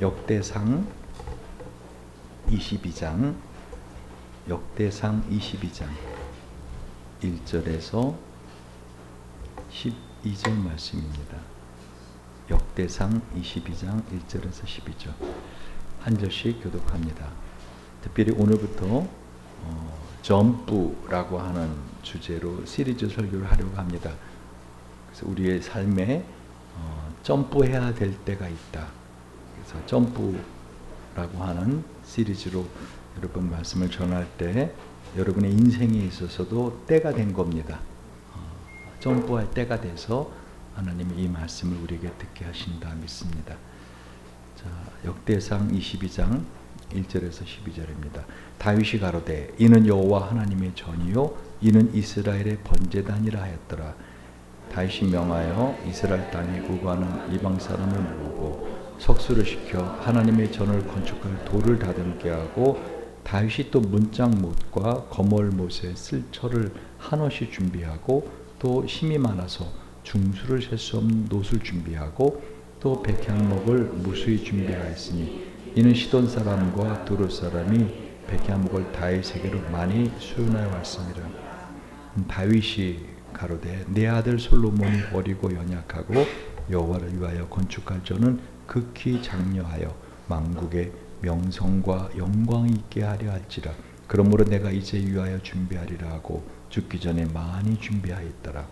역대상 22장 1절에서 12절 말씀입니다. 역대상 22장 1절에서 12절 한 절씩 교독합니다. 특별히 오늘부터 점프라고 하는 주제로 시리즈 설교를 하려고 합니다. 그래서 우리의 삶에 점프해야 될 때가 있다. 그래서 점프라고 하는 시리즈로 여러분 말씀을 전할 때 여러분의 인생에 있어서도 때가 된 겁니다. 점프할 때가 돼서 하나님이 이 말씀을 우리에게 듣게 하신다 믿습니다. 자, 역대상 22장 1절에서 12절입니다. 다윗이 가로되 이는 여호와 하나님의 전이요 이는 이스라엘의 번제단이라 하였더라. 다윗이 명하여 이스라엘 땅에 우거하는 이방 사람을 모으고 석수를 시켜 하나님의 전을 건축할 돌을 다듬게 하고 다윗이 또 문짝못과 거멀못에 쓸 철을 한없이 준비하고 또 힘이 많아서 중수를 셀 수 없는 놋을 준비하고 또 백향목을 무수히 준비하였으니 이는 시돈 사람과 두루 사람이 백향목을 다윗에게로 많이 수연하여 왔습니다. 다윗이 가로되 내 아들 솔로몬이 어리고 연약하고 여호와를 위하여 건축할 전은 극히 장려하여 만국의 명성과 영광이 있게 하려 할지라. 그러므로 내가 이제 위하여 준비하리라 하고 죽기 전에 많이 준비하였더라.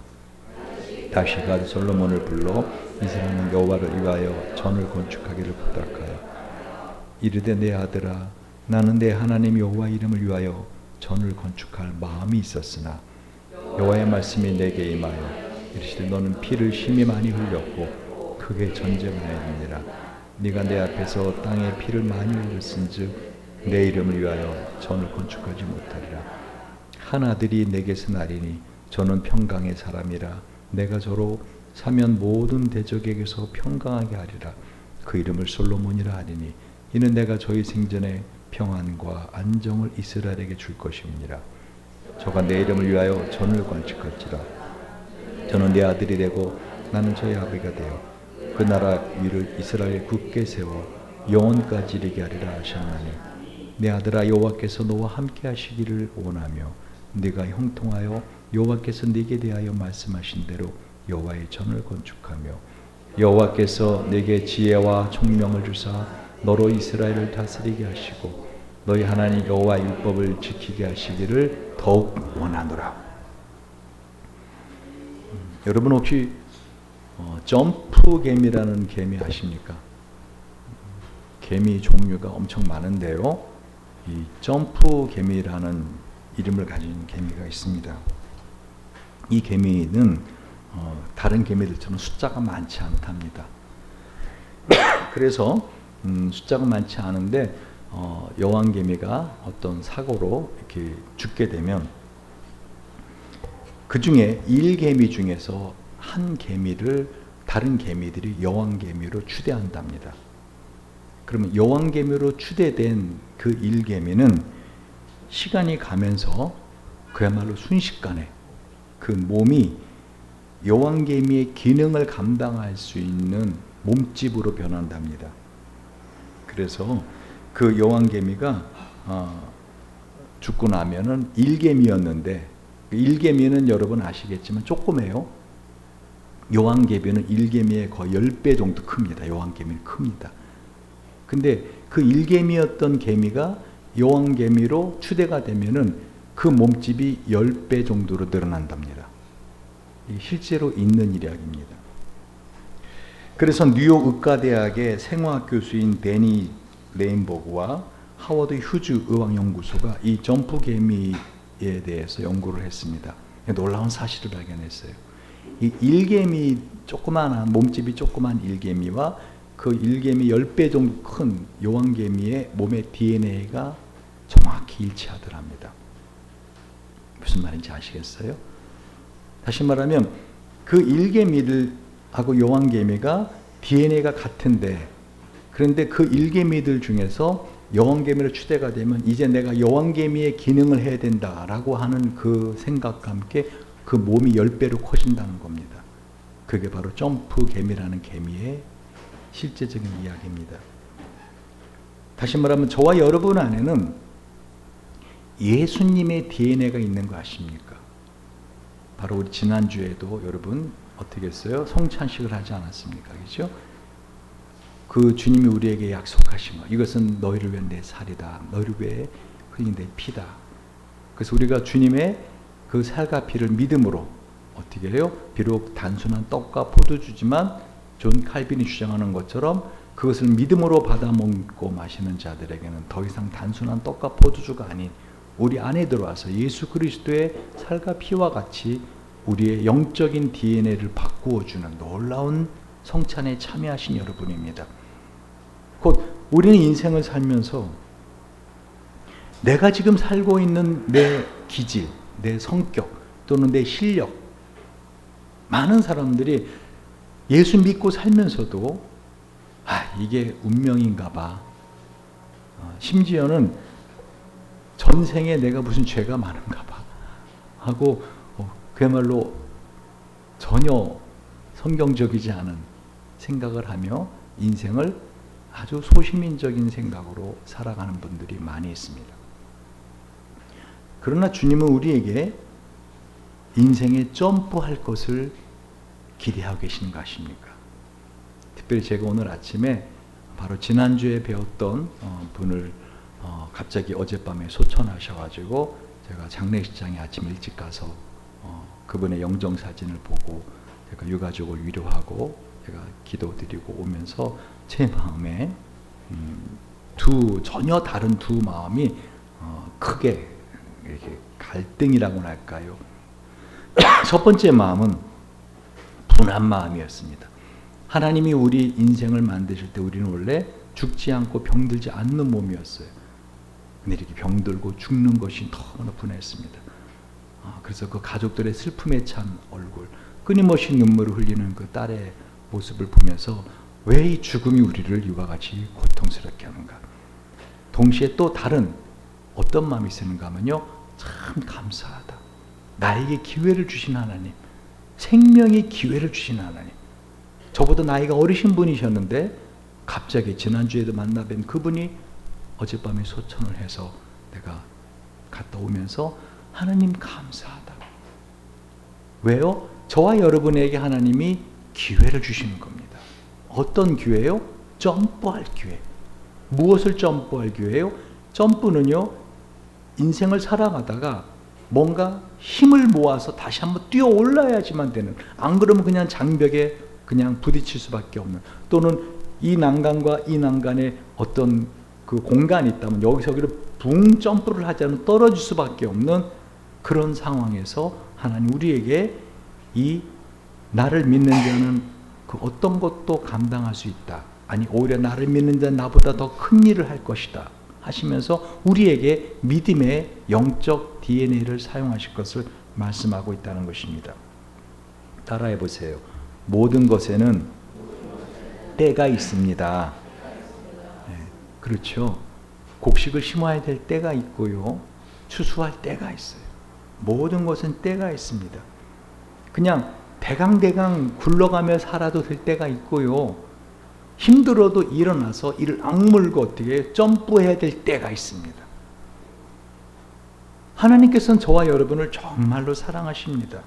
다윗이 솔로몬을 불러 이스라엘은 여호와를 위하여 전을 건축하기를 부탁하여 이르되 내 아들아 나는 내 하나님 여호와 이름을 위하여 전을 건축할 마음이 있었으나 여호와의 말씀이 내게 임하여 이르시되 너는 피를 심히 많이 흘렸고 크게 전쟁하였느니라. 네가 내 앞에서 땅에 피를 많이 흘렸은즉 내 이름을 위하여 전을 건축하지 못하리라. 한 아들이 내게서 나리니 저는 평강의 사람이라. 내가 저로 사면 모든 대적에게서 평강하게 하리라. 그 이름을 솔로몬이라 하리니 이는 내가 저희 생전에 평안과 안정을 이스라엘에게 줄 것임이니라. 저가 내 이름을 위하여 전을 건축할지라. 저는 내 아들이 되고 나는 저의 아버지가 되어 그 나라 위를 이스라엘 굳게 세워 영원까지 이르게 하리라 하셨나니 내 아들아 여호와께서 너와 함께 하시기를 원하며 네가 형통하여 여호와께서 네게 대하여 말씀하신 대로 여호와의 전을 건축하며 여호와께서 네게 지혜와 총명을 주사 너로 이스라엘을 다스리게 하시고 너희 하나님 여호와의 율법을 지키게 하시기를 더욱 원하노라. 여러분 혹시 점프 개미라는 개미 아십니까? 개미 종류가 엄청 많은데요. 이 점프 개미라는 이름을 가진 개미가 있습니다. 이 개미는 다른 개미들처럼 숫자가 많지 않답니다. 그래서 숫자가 많지 않은데 여왕개미가 어떤 사고로 이렇게 죽게 되면 그 중에 일개미 중에서 한 개미를 다른 개미들이 여왕개미로 추대한답니다. 그러면 여왕개미로 추대된 그 일개미는 시간이 가면서 그야말로 순식간에 그 몸이 여왕개미의 기능을 감당할 수 있는 몸집으로 변한답니다. 그래서 그 여왕개미가 죽고 나면은 일개미였는데 일개미는 여러분 아시겠지만 조그매요. 여왕개미는 일개미의 거의 10배 정도 큽니다. 여왕개미는 큽니다. 근데 그 일개미였던 개미가 여왕개미로 추대가 되면은 그 몸집이 10배 정도로 늘어난답니다. 이게 실제로 있는 이야기입니다. 그래서 뉴욕 의과대학의 생화학 교수인 데니 레인버그와 하워드 휴즈 의학연구소가 이 점프 개미에 대해서 연구를 했습니다. 놀라운 사실을 발견했어요. 이 일개미 조그마한 몸집이 조그만 일개미와 그 일개미 10배 정도 큰 여왕개미의 몸의 DNA가 정확히 일치하더랍니다. 무슨 말인지 아시겠어요? 다시 말하면 그 일개미들하고 여왕개미가 DNA가 같은데 그런데 그 일개미들 중에서 여왕개미로 추대가 되면 이제 내가 여왕개미의 기능을 해야 된다라고 하는 그 생각과 함께 그 몸이 10배로 커진다는 겁니다. 그게 바로 점프 개미라는 개미의 실제적인 이야기입니다. 다시 말하면 저와 여러분 안에는 예수님의 DNA가 있는 거 아십니까? 바로 우리 지난주에도 여러분 어떻게 했어요? 성찬식을 하지 않았습니까? 그렇죠? 그 주님이 우리에게 약속하신 거, 이것은 너희를 위한 내 살이다, 너희를 위해 흘린 내 피다. 그래서 우리가 주님의 그 살과 피를 믿음으로 어떻게 해요? 비록 단순한 떡과 포도주지만 존 칼빈이 주장하는 것처럼 그것을 믿음으로 받아 먹고 마시는 자들에게는 더 이상 단순한 떡과 포도주가 아닌 우리 안에 들어와서 예수 그리스도의 살과 피와 같이 우리의 영적인 DNA를 바꾸어주는 놀라운 성찬에 참여하신 여러분입니다. 곧 우리는 인생을 살면서 내가 지금 살고 있는 내 기질, 내 성격 또는 내 실력, 많은 사람들이 예수 믿고 살면서도 이게 운명인가 봐. 심지어는 전생에 내가 무슨 죄가 많은가 봐 하고 그야말로 전혀 성경적이지 않은 생각을 하며 인생을 아주 소시민적인 생각으로 살아가는 분들이 많이 있습니다. 그러나 주님은 우리에게 인생에 점프할 것을 기대하고 계시는 거 아십니까? 특별히 제가 오늘 아침에 바로 지난주에 배웠던 분을 갑자기 어젯밤에 소천하셔가지고 제가 장례식장에 아침 일찍 가서 그분의 영정사진을 보고 제가 유가족을 위로하고 제가 기도드리고 오면서 제 마음에 전혀 다른 두 마음이 크게 이렇게 갈등이라고나 할까요? 첫 번째 마음은 분한 마음이었습니다. 하나님이 우리 인생을 만드실 때 우리는 원래 죽지 않고 병들지 않는 몸이었어요. 근데 이렇게 병들고 죽는 것이 너무나 분했습니다. 그래서 그 가족들의 슬픔에 찬 얼굴, 끊임없이 눈물을 흘리는 그 딸의 모습을 보면서 왜 이 죽음이 우리를 이와 같이 고통스럽게 하는가. 동시에 또 다른 어떤 마음이 있었는가 하면요, 참 감사하다. 나에게 기회를 주신 하나님, 생명의 기회를 주신 하나님. 저보다 나이가 어리신 분이셨는데 갑자기 지난주에도 만나뵌 그분이 어젯밤에 소천을 해서 내가 갔다 오면서 하나님 감사하다. 왜요? 저와 여러분에게 하나님이 기회를 주시는 겁니다. 어떤 기회요? 점프할 기회. 무엇을 점프할 기회요? 점프는요, 인생을 살아가다가 뭔가 힘을 모아서 다시 한번 뛰어 올라야지만 되는, 안 그러면 그냥 장벽에 그냥 부딪힐 수밖에 없는, 또는 이 난간과 이 난간에 어떤 그 공간이 있다면 여기서 붕 점프를 하지 않으면 떨어질 수밖에 없는 그런 상황에서 하나님 우리에게 이 나를 믿는 자는 그 어떤 것도 감당할 수 있다. 아니 오히려 나를 믿는 자는 나보다 더 큰 일을 할 것이다 하시면서 우리에게 믿음의 영적 DNA를 사용하실 것을 말씀하고 있다는 것입니다. 따라해 보세요. 모든 것에는 때가 있습니다. 네, 그렇죠. 곡식을 심어야 될 때가 있고요, 추수할 때가 있어요. 모든 것은 때가 있습니다. 그냥 대강대강 굴러가며 살아도 될 때가 있고요, 힘들어도 일어나서 이를 악물고 어떻게 점프해야 될 때가 있습니다. 하나님께서는 저와 여러분을 정말로 사랑하십니다.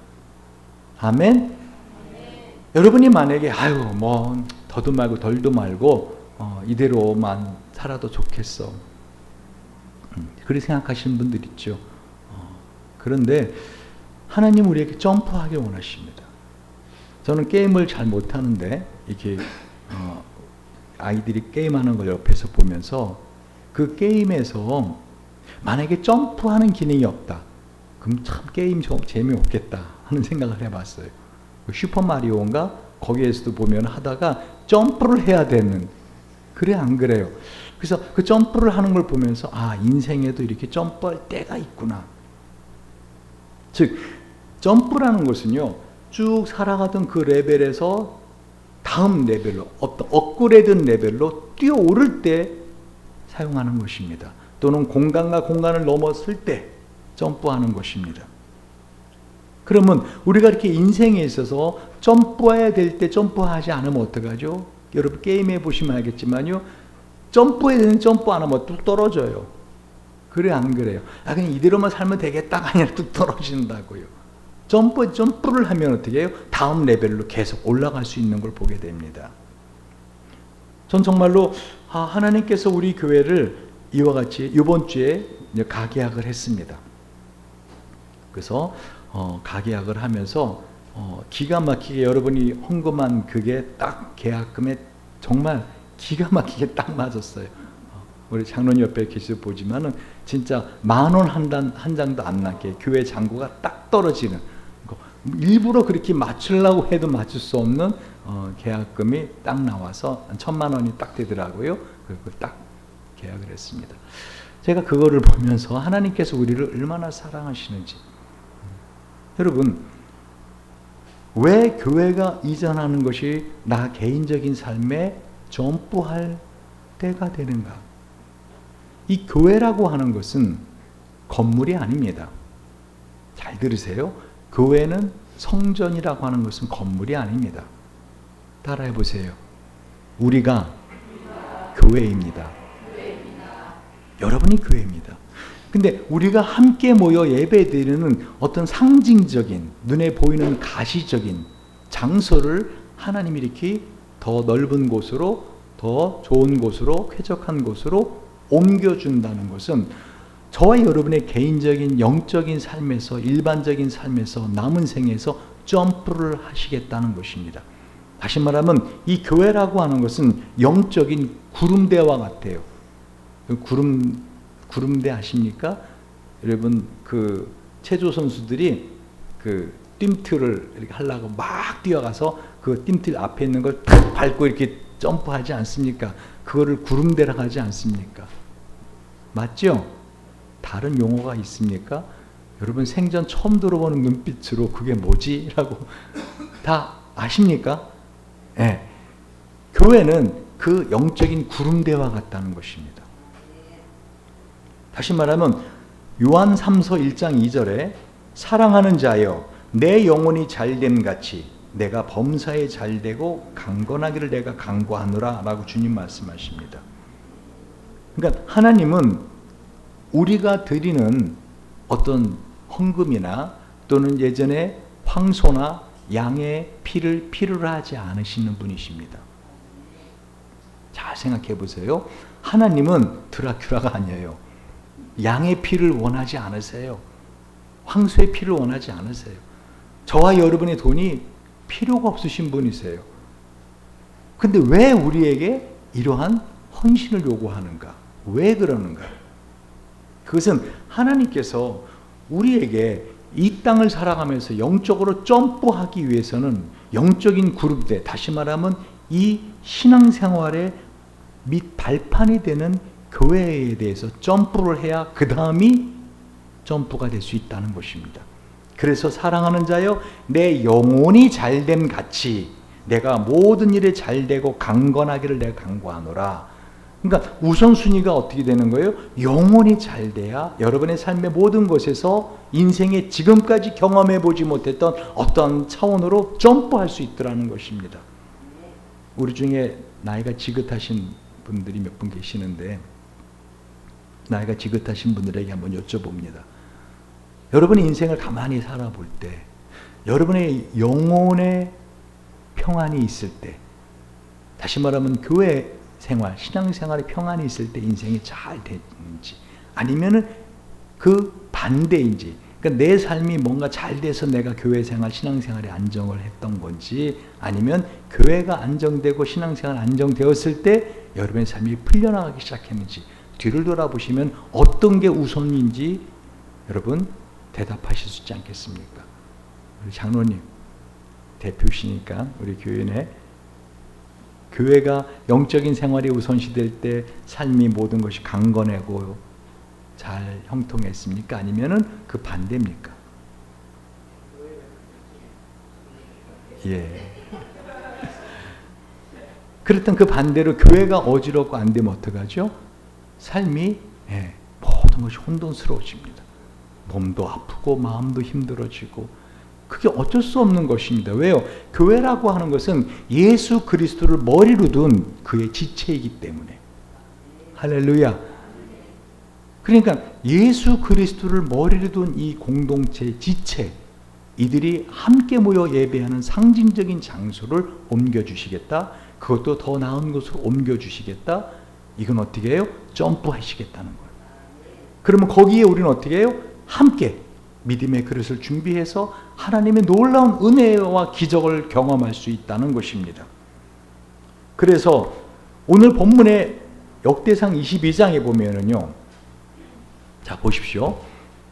아멘? 여러분이 만약에 더도 말고 덜도 말고 이대로만 살아도 좋겠어, 그렇게 생각하시는 분들 있죠. 그런데 하나님 우리에게 점프하기 원하십니다. 저는 게임을 잘 못하는데 이렇게 아이들이 게임하는 걸 옆에서 보면서 그 게임에서 만약에 점프하는 기능이 없다, 그럼 참 게임 좀 재미없겠다 하는 생각을 해봤어요. 슈퍼마리오인가 거기에서도 보면 하다가 점프를 해야 되는, 그래 안 그래요? 그래서 그 점프를 하는 걸 보면서 인생에도 이렇게 점프할 때가 있구나. 즉 점프라는 것은요, 쭉 살아가던 그 레벨에서 다음 레벨로, 어떤 업그레이드 레벨로 뛰어오를 때 사용하는 것입니다. 또는 공간과 공간을 넘었을 때 점프하는 것입니다. 그러면 우리가 이렇게 인생에 있어서 점프해야 될 때 점프하지 않으면 어떡하죠? 여러분 게임해 보시면 알겠지만요, 점프해야 되는 점프 안 하면 뚝 떨어져요. 그래 안 그래요? 그냥 이대로만 살면 되겠다가 아니라 뚝 떨어진다고요. 점프를 하면 어떻게 해요? 다음 레벨로 계속 올라갈 수 있는 걸 보게 됩니다. 전 정말로 하나님께서 우리 교회를 이와 같이 이번 주에 가계약을 했습니다. 그래서 가계약을 하면서 기가 막히게 여러분이 헌금한 그게 딱 계약금에 정말 기가 막히게 딱 맞았어요. 우리 장로님 옆에 계시서 보지만은 진짜 10,000원 한 장도 안 나게 교회 잔고가 딱 떨어지는 일부러 그렇게 맞추려고 해도 맞출 수 없는 계약금이 딱 나와서 1,000,000원이 딱 되더라고요. 그리고 딱 계약을 했습니다. 제가 그거를 보면서 하나님께서 우리를 얼마나 사랑하시는지. 여러분, 왜 교회가 이전하는 것이 나 개인적인 삶에 점프할 때가 되는가? 이 교회라고 하는 것은 건물이 아닙니다. 잘 들으세요. 교회는 성전이라고 하는 것은 건물이 아닙니다. 따라해 보세요. 우리가 교회입니다. 여러분이 교회입니다. 근데 우리가 함께 모여 예배드리는 어떤 상징적인 눈에 보이는 가시적인 장소를 하나님이 이렇게 더 넓은 곳으로, 더 좋은 곳으로, 쾌적한 곳으로 옮겨준다는 것은 저와 여러분의 개인적인 영적인 삶에서, 일반적인 삶에서, 남은 생에서 점프를 하시겠다는 것입니다. 다시 말하면 이 교회라고 하는 것은 영적인 구름대와 같아요. 구름대 아십니까? 여러분 그 체조 선수들이 그 뜀틀을 이렇게 하려고 막 뛰어가서 그 뜀틀 앞에 있는 걸 탁 밟고 이렇게 점프하지 않습니까? 그거를 구름대라고 하지 않습니까? 맞죠? 다른 용어가 있습니까? 여러분 생전 처음 들어보는 눈빛으로 그게 뭐지? 라고 다 아십니까? 네. 교회는 그 영적인 구름대와 같다는 것입니다. 다시 말하면 요한 3서 1장 2절에 사랑하는 자여 내 영혼이 잘됨 같이 내가 범사에 잘되고 강건하기를 내가 간구하노라 라고 주님 말씀하십니다. 그러니까 하나님은 우리가 드리는 어떤 헌금이나 또는 예전에 황소나 양의 피를 필요로 하지 않으시는 분이십니다. 잘 생각해 보세요. 하나님은 드라큘라가 아니에요. 양의 피를 원하지 않으세요. 황소의 피를 원하지 않으세요. 저와 여러분의 돈이 필요가 없으신 분이세요. 근데 왜 우리에게 이러한 헌신을 요구하는가? 왜 그러는가? 그것은 하나님께서 우리에게 이 땅을 살아가면서 영적으로 점프하기 위해서는 영적인 그룹대, 다시 말하면 이 신앙생활의 밑 발판이 되는 교회에 대해서 점프를 해야 그 다음이 점프가 될 수 있다는 것입니다. 그래서 사랑하는 자여 내 영혼이 잘됨 같이 내가 모든 일에 잘되고 강건하기를 내가 간구하노라. 그러니까 우선순위가 어떻게 되는 거예요? 영혼이 잘돼야 여러분의 삶의 모든 것에서 인생에 지금까지 경험해 보지 못했던 어떤 차원으로 점프할 수 있더라는 것입니다. 우리 중에 나이가 지긋하신 분들이 몇 분 계시는데 나이가 지긋하신 분들에게 한번 여쭤봅니다. 여러분의 인생을 가만히 살아볼 때 여러분의 영혼의 평안이 있을 때, 다시 말하면 교회 생활, 신앙생활에 평안이 있을 때 인생이 잘 되는지, 아니면은 그 반대인지, 그러니까 내 삶이 뭔가 잘 돼서 내가 교회 생활, 신앙생활에 안정을 했던 건지, 아니면 교회가 안정되고 신앙생활 안정되었을 때 여러분의 삶이 풀려나가기 시작했는지, 뒤를 돌아보시면 어떤 게 우선인지 여러분 대답하실 수 있지 않겠습니까? 우리 장로님 대표시니까 우리 교회 내 교회가 영적인 생활이 우선시될 때 삶이 모든 것이 강건하고 잘 형통했습니까? 아니면은 그 반대입니까? 예. 그렇던 그 반대로 교회가 어지럽고 안 되면 어떡하죠? 삶이 모든 것이 혼돈스러워집니다. 몸도 아프고 마음도 힘들어지고 그게 어쩔 수 없는 것입니다. 왜요? 교회라고 하는 것은 예수 그리스도를 머리로 둔 그의 지체이기 때문에. 할렐루야. 그러니까 예수 그리스도를 머리로 둔 이 공동체 지체, 이들이 함께 모여 예배하는 상징적인 장소를 옮겨주시겠다. 그것도 더 나은 곳으로 옮겨주시겠다. 이건 어떻게 해요? 점프하시겠다는 거예요. 그러면 거기에 우리는 어떻게 해요? 함께 믿음의 그릇을 준비해서 하나님의 놀라운 은혜와 기적을 경험할 수 있다는 것입니다. 그래서 오늘 본문의 역대상 22장에 보면은요, 자 보십시오.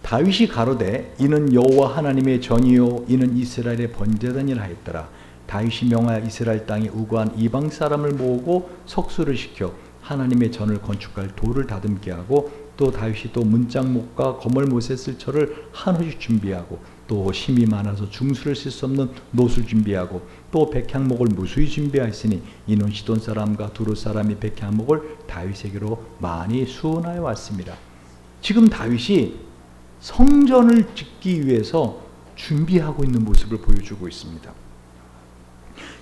다윗이 가로되 이는 여호와 하나님의 전이요 이는 이스라엘의 번제단이라 했더라. 다윗이 명하여 이스라엘 땅에 우거한 이방 사람을 모으고 석수를 시켜 하나님의 전을 건축할 돌을 다듬게 하고, 또 다윗이 또 문짝목과 거멀못에 쓸 철을 한 호씩 준비하고, 또 힘이 많아서 중수를 쓸 수 없는 놋을 준비하고, 또 백향목을 무수히 준비하였으니 이는 시돈 사람과 두루 사람이 백향목을 다윗에게로 많이 수원하여 왔습니다. 지금 다윗이 성전을 짓기 위해서 준비하고 있는 모습을 보여주고 있습니다.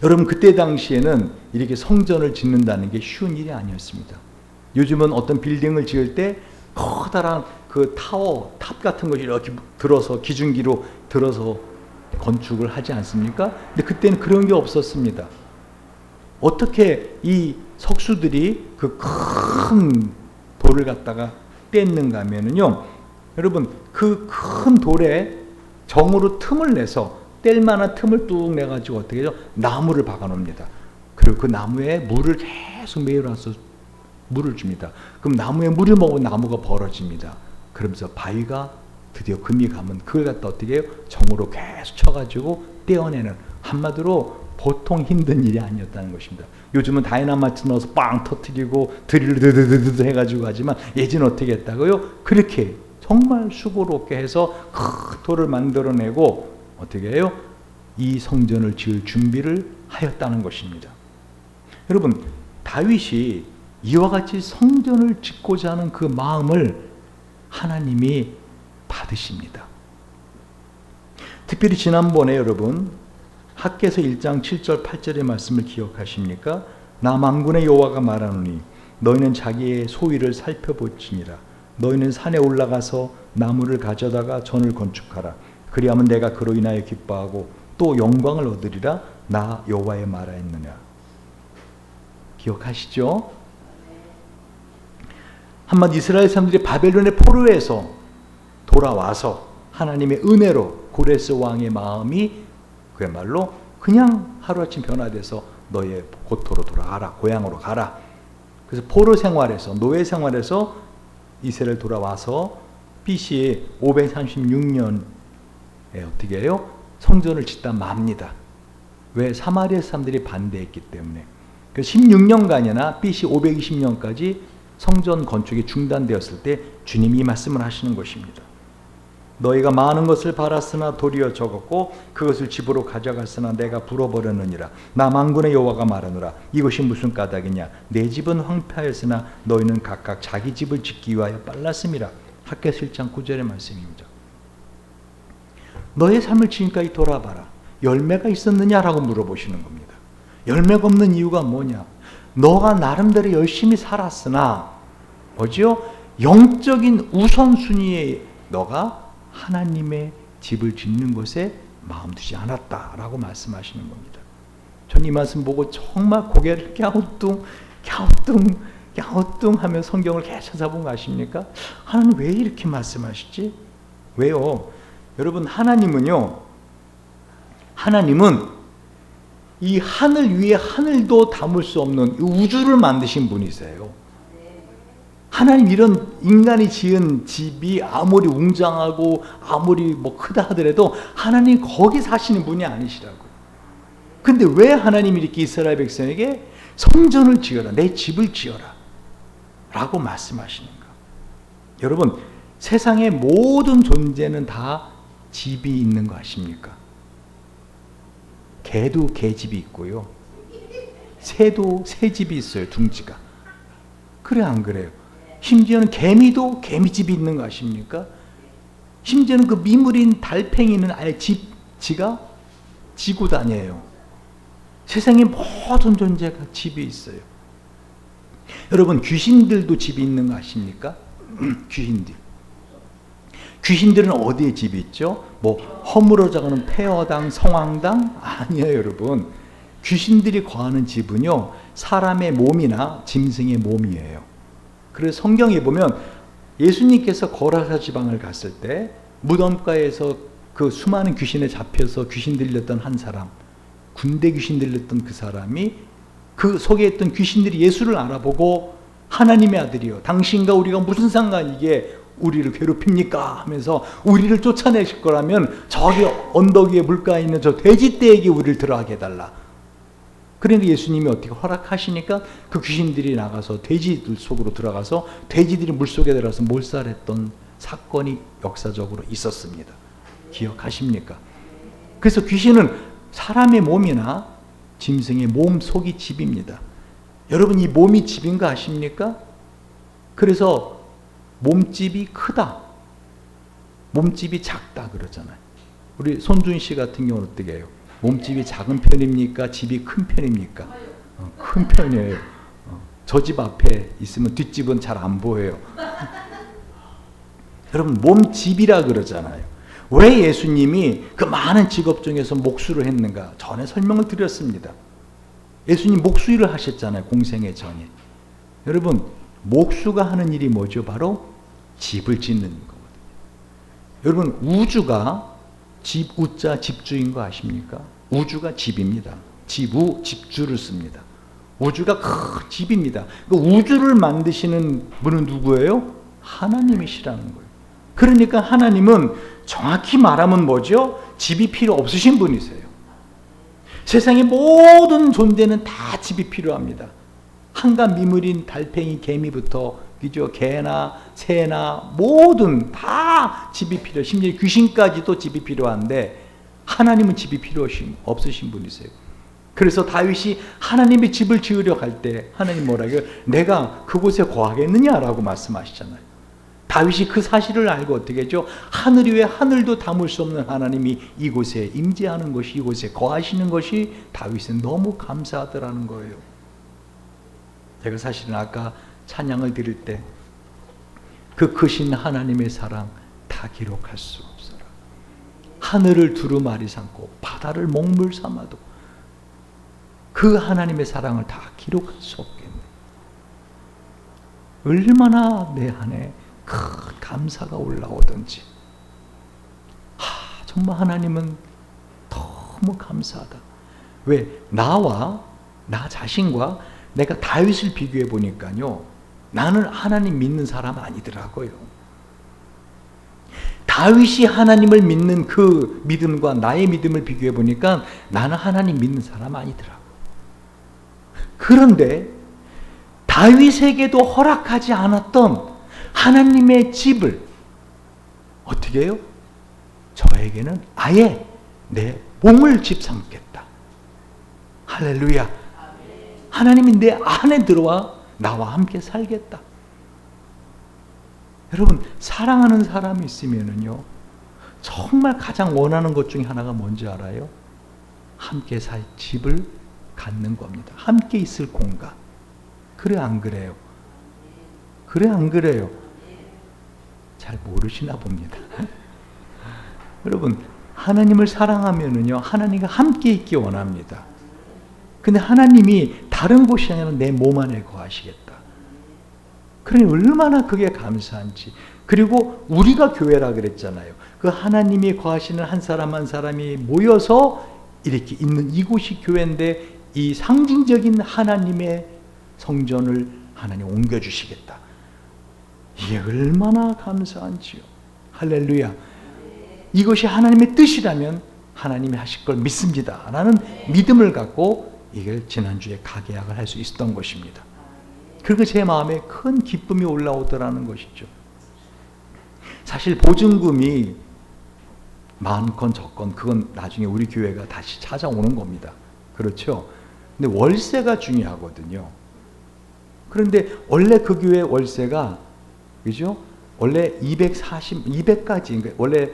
여러분, 그때 당시에는 이렇게 성전을 짓는다는 게 쉬운 일이 아니었습니다. 요즘은 어떤 빌딩을 지을 때 커다란 그 타워, 탑 같은 것이 이렇게 들어서 기중기로 들어서 건축을 하지 않습니까? 근데 그때는 그런 게 없었습니다. 어떻게 이 석수들이 그 큰 돌을 갖다가 뗐는가 하면은요, 여러분, 그 큰 돌에 정으로 틈을 내서 뗄 만한 틈을 뚝 내가지고 어떻게 해요? 나무를 박아 놓습니다. 그리고 그 나무에 물을 계속 매어놔서 물을 줍니다. 그럼 나무에 물을 먹으면 나무가 벌어집니다. 그러면서 바위가 드디어 금이 가면 그걸 갖다 어떻게 해요? 정으로 계속 쳐가지고 떼어내는, 한마디로 보통 힘든 일이 아니었다는 것입니다. 요즘은 다이나마이트 넣어서 빵 터뜨리고 드릴로 드드드드 해가지고 하지만 예전에 어떻게 했다고요? 그렇게 정말 수고롭게 해서 큰 돌을 만들어내고 어떻게 해요? 이 성전을 지을 준비를 하였다는 것입니다. 여러분, 다윗이 이와 같이 성전을 짓고자 하는 그 마음을 하나님이 받으십니다. 특별히 지난번에 여러분 학개서 1장 7절 8절의 말씀을 기억하십니까? 나 만군의 여호와가 말하노니 너희는 자기의 소위를 살펴보지니라. 너희는 산에 올라가서 나무를 가져다가 전을 건축하라. 그리하면 내가 그로 인하여 기뻐하고 또 영광을 얻으리라. 나 여호와의 말하였느냐. 기억하시죠? 한마디 이스라엘 사람들이 바벨론의 포로에서 돌아와서 하나님의 은혜로 고레스 왕의 마음이 그야말로 그냥 하루아침 변화돼서 너의 고토로 돌아가라, 고향으로 가라. 그래서 포로 생활에서, 노예 생활에서 이스라엘 돌아와서 BC 536년에 어떻게 해요? 성전을 짓다 맙니다. 왜? 사마리아 사람들이 반대했기 때문에. 그래서 16년간이나 BC 520년까지 성전 건축이 중단되었을 때 주님이 이 말씀을 하시는 것입니다. 너희가 많은 것을 팔았으나 도리어 적었고 그것을 집으로 가져갔으나 내가 불어버렸느니라. 나 만군의 여호와가 말하노라. 이것이 무슨 까닭이냐. 내 집은 황폐하였으나 너희는 각각 자기 집을 짓기 위하여 빨랐음이라. 학개서 1장 9절의 말씀입니다. 너의 삶을 지금까지 돌아봐라. 열매가 있었느냐라고 물어보시는 겁니다. 열매가 없는 이유가 뭐냐. 너가 나름대로 열심히 살았으나 뭐지요? 영적인 우선순위에 너가 하나님의 집을 짓는 것에 마음 두지 않았다라고 말씀하시는 겁니다. 전 이 말씀 보고 정말 고개를 갸우뚱하며 성경을 계속 찾아본 거 아십니까? 하나님 왜 이렇게 말씀하시지? 왜요? 여러분, 하나님은 이 하늘 위에 하늘도 담을 수 없는 우주를 만드신 분이세요. 하나님 이런 인간이 지은 집이 아무리 웅장하고 아무리 크다 하더라도 하나님 거기 사시는 분이 아니시라고요. 근데 왜 하나님이 이렇게 이스라엘 백성에게 성전을 지어라, 내 집을 지어라 라고 말씀하시는가? 여러분, 세상의 모든 존재는 다 집이 있는 거 아십니까? 개도 개집이 있고요, 새도 새집이 있어요. 둥지가. 그래 안 그래요? 심지어는 개미도 개미집이 있는 거 아십니까? 심지어는 그 미물인 달팽이는 아예 지가 지고 다녀요. 세상의 모든 존재가 집이 있어요. 여러분, 귀신들도 집이 있는 거 아십니까? 귀신들은 어디에 집이 있죠? 뭐 허물어져가는 폐허당, 성황당? 아니에요, 여러분. 귀신들이 거하는 집은요, 사람의 몸이나 짐승의 몸이에요. 그래서 성경에 보면 예수님께서 거라사 지방을 갔을 때 무덤가에서 그 수많은 귀신에 잡혀서 귀신 들렸던 한 사람, 군대 귀신 들렸던 그 사람이, 그 속에 있던 귀신들이 예수를 알아보고 하나님의 아들이요, 당신과 우리가 무슨 상관이기에 우리를 괴롭힙니까? 하면서 우리를 쫓아내실 거라면 저기 언덕 위에 물가에 있는 저 돼지떼에게 우리를 들어가게 해달라. 그런데 예수님이 어떻게 허락하시니까 그 귀신들이 나가서 돼지들 속으로 들어가서 돼지들이 물속에 들어가서 몰살했던 사건이 역사적으로 있었습니다. 기억하십니까? 그래서 귀신은 사람의 몸이나 짐승의 몸 속이 집입니다. 여러분, 이 몸이 집인 거 아십니까? 그래서 몸집이 크다, 몸집이 작다 그러잖아요. 우리 손준 씨 같은 경우는 어떻게 해요? 몸집이 작은 편입니까? 집이 큰 편입니까? 큰 편이에요. 저 집 앞에 있으면 뒷집은 잘 안 보여요. 여러분, 몸집이라 그러잖아요. 왜 예수님이 그 많은 직업 중에서 목수를 했는가? 전에 설명을 드렸습니다. 예수님 목수일을 하셨잖아요, 공생애 전에. 여러분, 목수가 하는 일이 뭐죠? 바로 집을 짓는 거거든요. 여러분, 우주가 집, 우자 집주인 거 아십니까? 우주가 집입니다. 지부, 집주를 씁니다. 우주가 큰 집입니다. 그 우주를 만드시는 분은 누구예요? 하나님이시라는 거예요. 그러니까 하나님은 정확히 말하면 뭐죠? 집이 필요 없으신 분이세요. 세상의 모든 존재는 다 집이 필요합니다. 한간 미물인 달팽이, 개미부터, 그죠? 개나 새나 모든 다 집이 필요, 심지어 귀신까지도 집이 필요한데 하나님은 집이 필요 없으신 분이세요. 그래서 다윗이 하나님의 집을 지으려 할 때 하나님 뭐라고요? 내가 그곳에 거하겠느냐라고 말씀하시잖아요. 다윗이 그 사실을 알고 어떻게 했죠? 하늘 위에 하늘도 담을 수 없는 하나님이 이곳에 임재하는 것이, 이곳에 거하시는 것이 다윗은 너무 감사하더라는 거예요. 제가 사실은 아까 찬양을 드릴 때 그 크신 하나님의 사랑 다 기록할 수 없어라. 하늘을 두루마리 삼고 바다를 먹물 삼아도 그 하나님의 사랑을 다 기록할 수 없겠네. 얼마나 내 안에 큰 감사가 올라오든지, 정말 하나님은 너무 감사하다. 왜? 나와 나 자신과 내가 다윗을 비교해 보니까요, 나는 하나님 믿는 사람 아니더라고요. 다윗이 하나님을 믿는 그 믿음과 나의 믿음을 비교해 보니까 나는 하나님 믿는 사람 아니더라고요. 그런데 다윗에게도 허락하지 않았던 하나님의 집을 어떻게 해요? 저에게는 아예 내 몸을 집 삼겠다. 할렐루야. 하나님이 내 안에 들어와 나와 함께 살겠다. 여러분, 사랑하는 사람이 있으면은요, 정말 가장 원하는 것 중에 하나가 뭔지 알아요? 함께 살 집을 갖는 겁니다. 함께 있을 공간. 그래 안 그래요? 그래 안 그래요? 잘 모르시나 봅니다. 여러분, 하나님을 사랑하면은요, 하나님과 함께 있기 원합니다. 근데 하나님이 다른 곳이 아니라 내 몸 안에 거하시겠다. 그러니 얼마나 그게 감사한지. 그리고 우리가 교회라 그랬잖아요. 그 하나님이 거하시는 한 사람 한 사람이 모여서 이렇게 있는 이곳이 교회인데, 이 상징적인 하나님의 성전을 하나님 옮겨주시겠다. 이게 얼마나 감사한지요. 할렐루야. 이것이 하나님의 뜻이라면 하나님이 하실 걸 믿습니다 라는 믿음을 갖고 이걸 지난주에 가계약을 할 수 있었던 것입니다. 그리고 제 마음에 큰 기쁨이 올라오더라는 것이죠. 사실 보증금이 많건 적건 그건 나중에 우리 교회가 다시 찾아오는 겁니다. 그렇죠? 근데 월세가 중요하거든요. 그런데 원래 그 교회 월세가, 그죠? 원래 200까지, 원래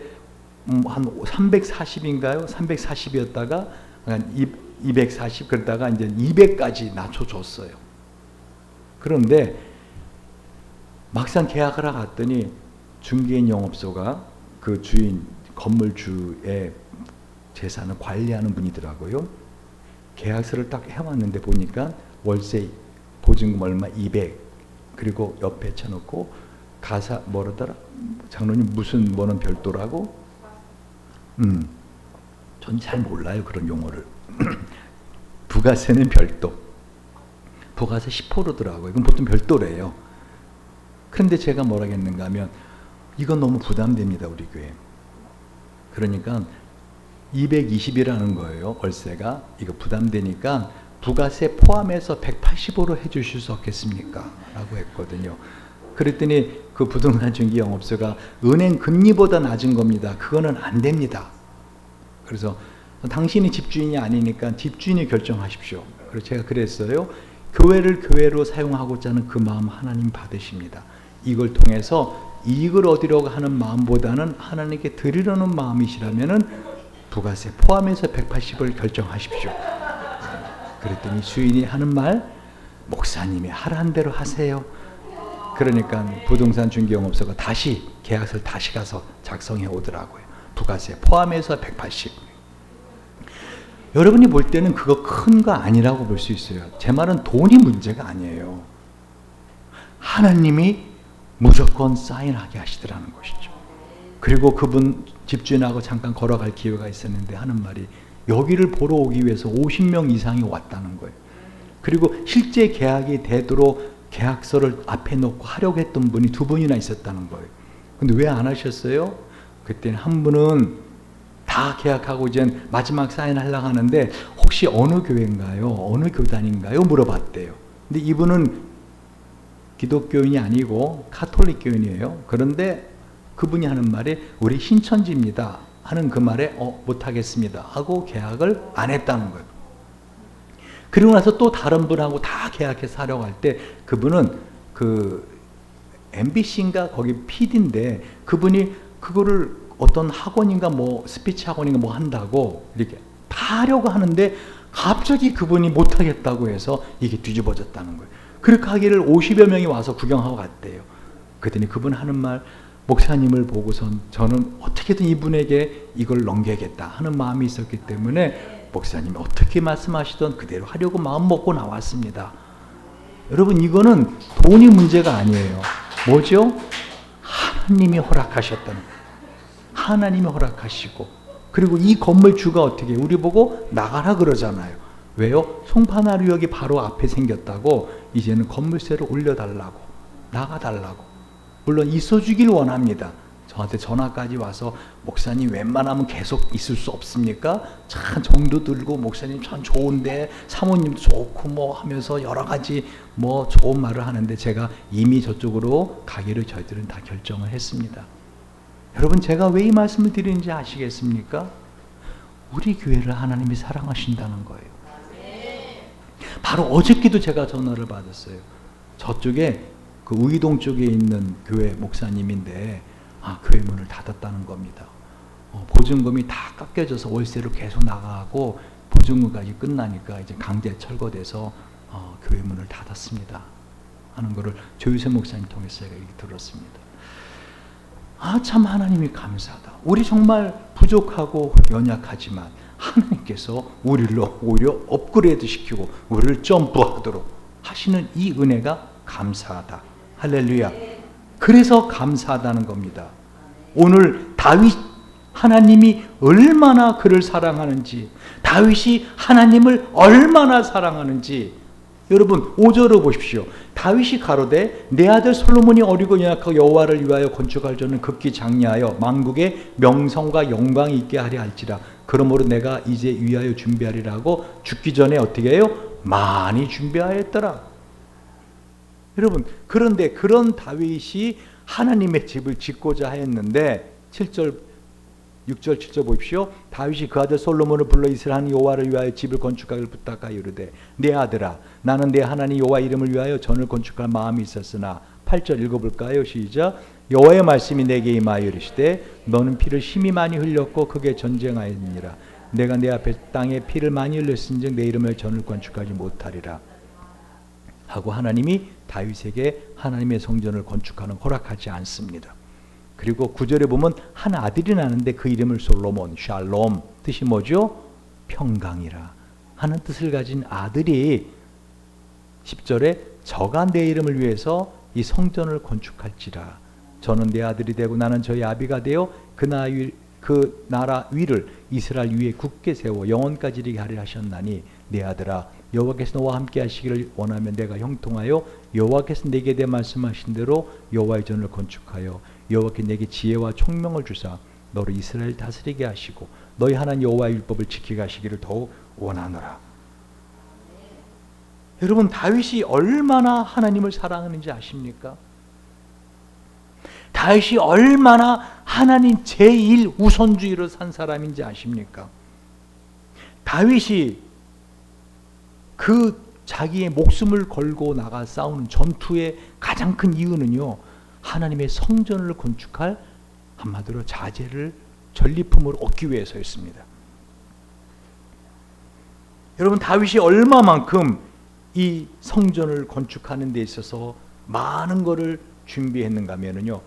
한 340인가요? 340이었다가 한 240, 그러다가 이제 200까지 낮춰줬어요. 그런데 막상 계약을 하러 갔더니 중개인 영업소가 그 주인 건물주의 재산을 관리하는 분이더라고요. 계약서를 딱 해왔는데 보니까 월세 보증금 얼마 200 그리고 옆에 쳐놓고 가사 뭐라더라 장로님 무슨 뭐는 별도라고 전 잘 몰라요 그런 용어를. 부가세는 별도, 부가세 10%더라고요. 이건 보통 별도래요. 그런데 제가 뭐라겠는가 하면 이건 너무 부담됩니다 우리 교회. 그러니까 220이라는 거예요 월세가. 이거 부담되니까 부가세 포함해서 180으로 해주실 수 없겠습니까? 라고 했거든요. 그랬더니 그 부동산 중개 영업소가 은행 금리보다 낮은 겁니다. 그거는 안 됩니다. 그래서 당신이 집주인이 아니니까 집주인이 결정하십시오. 그래서 제가 그랬어요. 교회를 교회로 사용하고자 하는 그 마음 하나님 받으십니다. 이걸 통해서 이익을 얻으려고 하는 마음보다는 하나님께 드리려는 마음이시라면은 부가세 포함해서 180을 결정하십시오. 그랬더니 주인이 하는 말, 목사님이 하라는 대로 하세요. 그러니까 부동산 중개영업소가 다시 계약서를 다시 가서 작성해 오더라고요. 부가세 포함해서 180. 여러분이 볼 때는 그거 큰 거 아니라고 볼 수 있어요. 제 말은 돈이 문제가 아니에요. 하나님이 무조건 사인하게 하시더라는 것이죠. 그리고 그분 집주인하고 잠깐 걸어갈 기회가 있었는데 하는 말이 여기를 보러 오기 위해서 50명 이상이 왔다는 거예요. 그리고 실제 계약이 되도록 계약서를 앞에 놓고 하려고 했던 분이 2분이나 있었다는 거예요. 근데 왜 안 하셨어요? 그때는 한 분은 다 계약하고 이제 마지막 사인하려고 하는데 혹시 어느 교회인가요? 어느 교단인가요? 물어봤대요. 근데 이분은 기독교인이 아니고 가톨릭 교인이에요. 그런데 그분이 하는 말이 우리 신천지입니다 하는 그 말에 못하겠습니다 하고 계약을 안 했다는 거예요. 그리고 나서 또 다른 분하고 다 계약해서 하려고 할 때 그분은 그 MBC인가 거기 PD인데 그분이 그거를 어떤 학원인가 뭐 스피치 학원인가 뭐 한다고 이렇게 다 하려고 하는데 갑자기 그분이 못하겠다고 해서 이게 뒤집어졌다는 거예요. 그렇게 하기를 50여 명이 와서 구경하고 갔대요. 그랬더니 그분 하는 말, 목사님을 보고선 저는 어떻게든 이분에게 이걸 넘겨야겠다 하는 마음이 있었기 때문에 목사님이 어떻게 말씀하시던 그대로 하려고 마음 먹고 나왔습니다. 여러분 이거는 돈이 문제가 아니에요. 뭐죠? 하나님이 허락하셨다는 거예요. 하나님이 허락하시고 그리고 이 건물주가 어떻게 우리 보고 나가라 그러잖아요. 왜요? 송파나루역이 바로 앞에 생겼다고 이제는 건물세를 올려달라고 나가달라고 물론 있어주길 원합니다. 저한테 전화까지 와서 목사님 웬만하면 계속 있을 수 없습니까? 참 정도 들고 목사님 참 좋은데 사모님도 좋고 뭐 하면서 여러 가지 뭐 좋은 말을 하는데 제가 이미 저쪽으로 가기로 저희들은 다 결정을 했습니다. 여러분 제가 왜 이 말씀을 드리는지 아시겠습니까? 우리 교회를 하나님이 사랑하신다는 거예요. 바로 어저께도 제가 전화를 받았어요. 저쪽에 그 우이동 쪽에 있는 교회 목사님인데 교회 문을 닫았다는 겁니다. 보증금이 다 깎여져서 월세로 계속 나가고 보증금까지 끝나니까 이제 강제 철거돼서 교회 문을 닫았습니다 하는 거를 조유세 목사님 통해서 제가 얘기 들었습니다. 참 하나님이 감사하다. 우리 정말 부족하고 연약하지만 하나님께서 우리를 오히려 업그레이드 시키고 우리를 점프하도록 하시는 이 은혜가 감사하다. 할렐루야. 그래서 감사하다는 겁니다. 오늘 다윗 하나님이 얼마나 그를 사랑하는지 다윗이 하나님을 얼마나 사랑하는지 여러분 5절을 보십시오. 다윗이 가로되 내 아들 솔로몬이 어리고 연약하고 여호와를 위하여 건축할 저는 극히 장려하여 만국의 명성과 영광이 있게 하려 할지라 그러므로 내가 이제 위하여 준비하리라고 죽기 전에 어떻게 해요? 많이 준비하였더라. 여러분 그런데 그런 다윗이 하나님의 집을 짓고자 하였는데 7절 6절 7절 보십시오. 다윗이 그 아들 솔로몬을 불러 이스라엘 여호와를 위하여 집을 건축하기를 부탁하여 이르되 내 아들아 나는 내 하나님 여호와 이름을 위하여 전을 건축할 마음이 있었으나 8절 읽어볼까요? 시작. 여호와의 말씀이 내게 임하여 이르시되 너는 피를 심히 많이 흘렸고 크게 전쟁하였느니라. 내가 내 앞에 땅에 피를 많이 흘렸은즉 내 이름을 전을 건축하지 못하리라. 하고 하나님이 다윗에게 하나님의 성전을 건축하는 허락하지 않습니다. 그리고 9절에 보면 한 아들이 나는데 그 이름을 솔로몬, 샬롬, 뜻이 뭐죠? 평강이라 하는 뜻을 가진 아들이 10절에 저가 내 이름을 위해서 이 성전을 건축할지라. 저는 내 아들이 되고 나는 저의 아비가 되어 그 나라 위를 이스라엘 위에 굳게 세워 영원까지 이르게 하리라 하셨나니 내 아들아 여호와께서 너와 함께 하시기를 원하면 내가 형통하여 여호와께서 내게 대해 말씀하신 대로 여호와의 전을 건축하여 여호와께 내게 지혜와 총명을 주사 너를 이스라엘 다스리게 하시고 너희 하나님 여호와의 율법을 지키게 하시기를 더욱 원하노라. 여러분 다윗이 얼마나 하나님을 사랑하는지 아십니까? 다윗이 얼마나 하나님 제1 우선주의로 산 사람인지 아십니까? 다윗이 그 자기의 목숨을 걸고 나가 싸우는 전투의 가장 큰 이유는요, 하나님의 성전을 건축할 한마디로 자재를 전리품을 얻기 위해서였습니다. 여러분 다윗이 얼마만큼 이 성전을 건축하는 데 있어서 많은 것을 준비했는가 하면요,